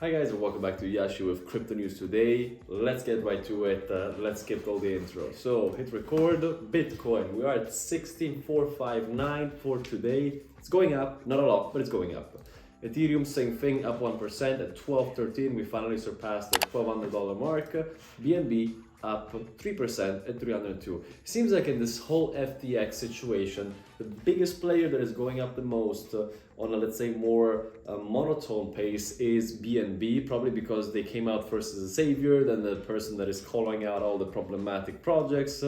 Hi guys and welcome back to Yashi with crypto news today. Let's get right to it. Let's skip all the intro. So hit record. Bitcoin. We are at 16,459 for today. It's going up, not a lot, but it's going up. Ethereum, same thing, up 1% at 12.13. We finally surpassed the $1,200 mark. BNB up 3% at 302. Seems like in this whole FTX situation, the biggest player that is going up the most on a, let's say, more monotone pace is BNB, probably because they came out first as a savior, then the person that is calling out all the problematic projects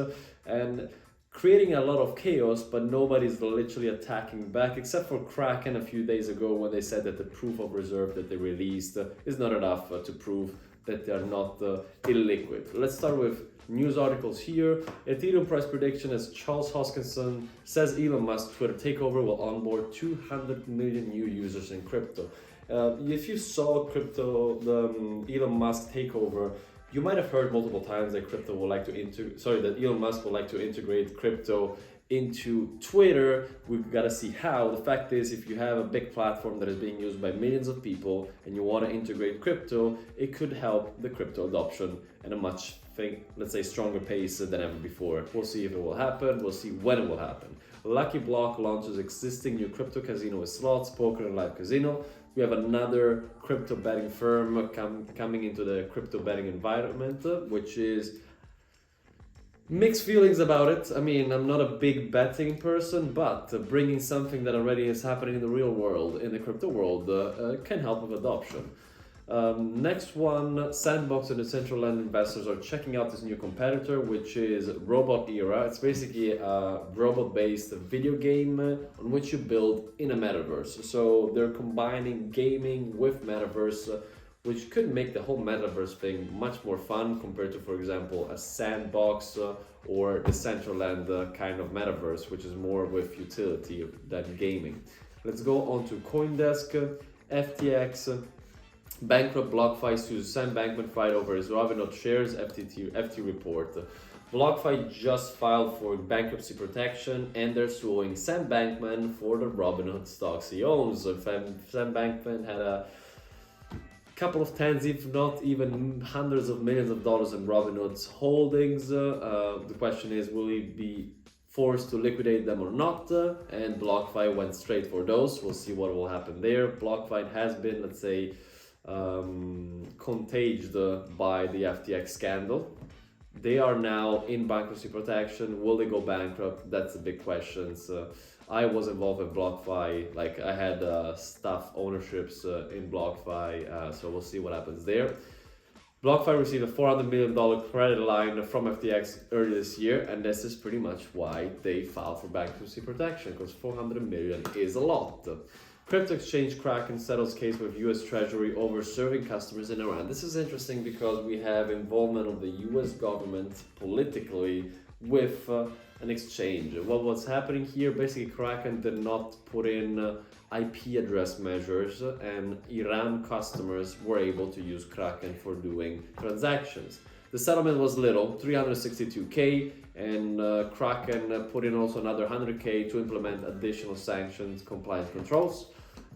and creating a lot of chaos, but nobody's literally attacking back, except for Kraken a few days ago when they said that the proof of reserve that they released is not enough to prove that they are not illiquid. Let's start with news articles here. Ethereum price prediction as Charles Hoskinson says Elon Musk Twitter takeover will onboard 200 million new users in crypto. If you saw the Elon Musk takeover, you might have heard multiple times that that Elon Musk would like to integrate crypto into Twitter. We've got to see how. The fact is, if you have a big platform that is being used by millions of people and you want to integrate crypto, it could help the crypto adoption at a much, let's say, stronger pace than ever before. We'll see if it will happen. We'll see when it will happen. Lucky Block launches existing new crypto casino with slots, poker, and live casino. We have another crypto betting firm coming into the crypto betting environment, which is mixed feelings about it. I mean, I'm not a big betting person, but bringing something that already is happening in the real world, in the crypto world, can help with adoption. Next one, Sandbox and Decentraland investors are checking out this new competitor, which is Robot Era. It's basically a robot-based video game on which you build in a metaverse. So they're combining gaming with metaverse, which could make the whole metaverse thing much more fun compared to, for example, a Sandbox or Decentraland kind of metaverse, which is more with utility than gaming. Let's go on to CoinDesk, FTX. Bankrupt BlockFi sues Sam Bankman-Fried over his Robinhood shares, FT report. BlockFi just filed for bankruptcy protection and they're suing Sam Bankman for the Robinhood stocks he owns. So Sam Bankman had a couple of tens, if not even hundreds of millions of dollars in Robinhood's holdings. The question is, will he be forced to liquidate them or not? And BlockFi went straight for those. We'll see what will happen there. BlockFi has been, let's say, contagious by the FTX scandal. They are now in bankruptcy protection. Will they go bankrupt? That's a big question. So I was involved in BlockFi. Like, I had staff ownerships in BlockFi, so we'll see what happens there. BlockFi received a $400 million credit line from FTX earlier this year, and this is pretty much why they filed for bankruptcy protection, because $400 million is a lot. Crypto exchange Kraken settles case with US Treasury over serving customers in Iran. This is interesting because we have involvement of the US government politically with an exchange. What was happening here, basically Kraken did not put in IP address measures and Iran customers were able to use Kraken for doing transactions. The settlement was little, 362K, and Kraken put in also another 100K to implement additional sanctions compliance controls.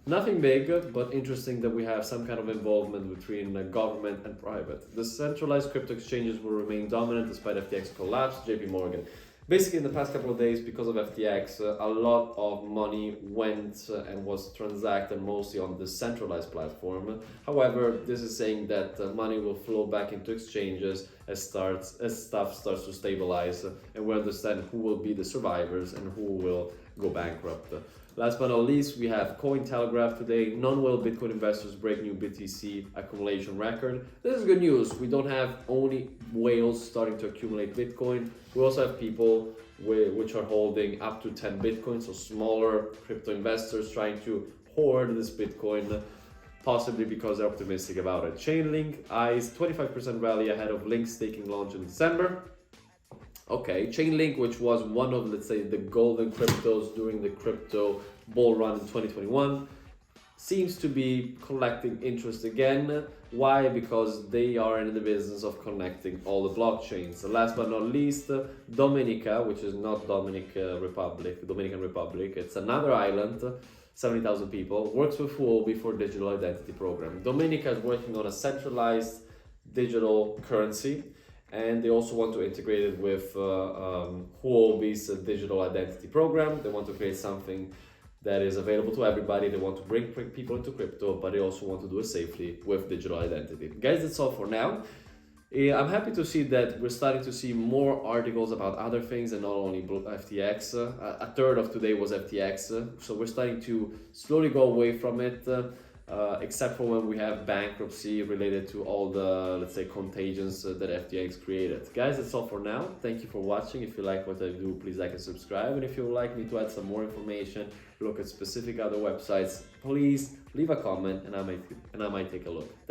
Nothing big, but interesting that we have some kind of involvement between government and private. The centralized crypto exchanges will remain dominant despite FTX collapse, JP Morgan. Basically, in the past couple of days, because of FTX, a lot of money went and was transacted mostly on the centralized platform. However, this is saying that money will flow back into exchanges as stuff starts to stabilize, and we understand who will be the survivors and who will go bankrupt. Last but not least, we have Cointelegraph today. Non-whale Bitcoin investors break new BTC accumulation record. This is good news. We don't have only whales starting to accumulate Bitcoin. We also have people which are holding up to 10 Bitcoin, so smaller crypto investors trying to hoard this Bitcoin, possibly because they're optimistic about it. Chainlink eyes 25% rally ahead of Link staking launch in December. Okay, Chainlink, which was one of, let's say, the golden cryptos during the crypto bull run in 2021, seems to be collecting interest again. Why? Because they are in the business of connecting all the blockchains. Last but not least, Dominica, which is not Dominican Republic, it's another island, 70,000 people, works with Huobi for digital identity program. Dominica is working on a centralized digital currency, and they also want to integrate it with Huobi's digital identity program. They want to create something that is available to everybody. They want to bring people into crypto, but they also want to do it safely with digital identity. Guys, that's all for now. I'm happy to see that we're starting to see more articles about other things and not only FTX. A third of today was FTX, so we're starting to slowly go away from it, except for when we have bankruptcy related to all the, let's say, contagions that FTX created. Guys, that's all for now. Thank you for watching. If you like what I do, please like and subscribe. And if you would like me to add some more information, look at specific other websites, please leave a comment and I might take a look.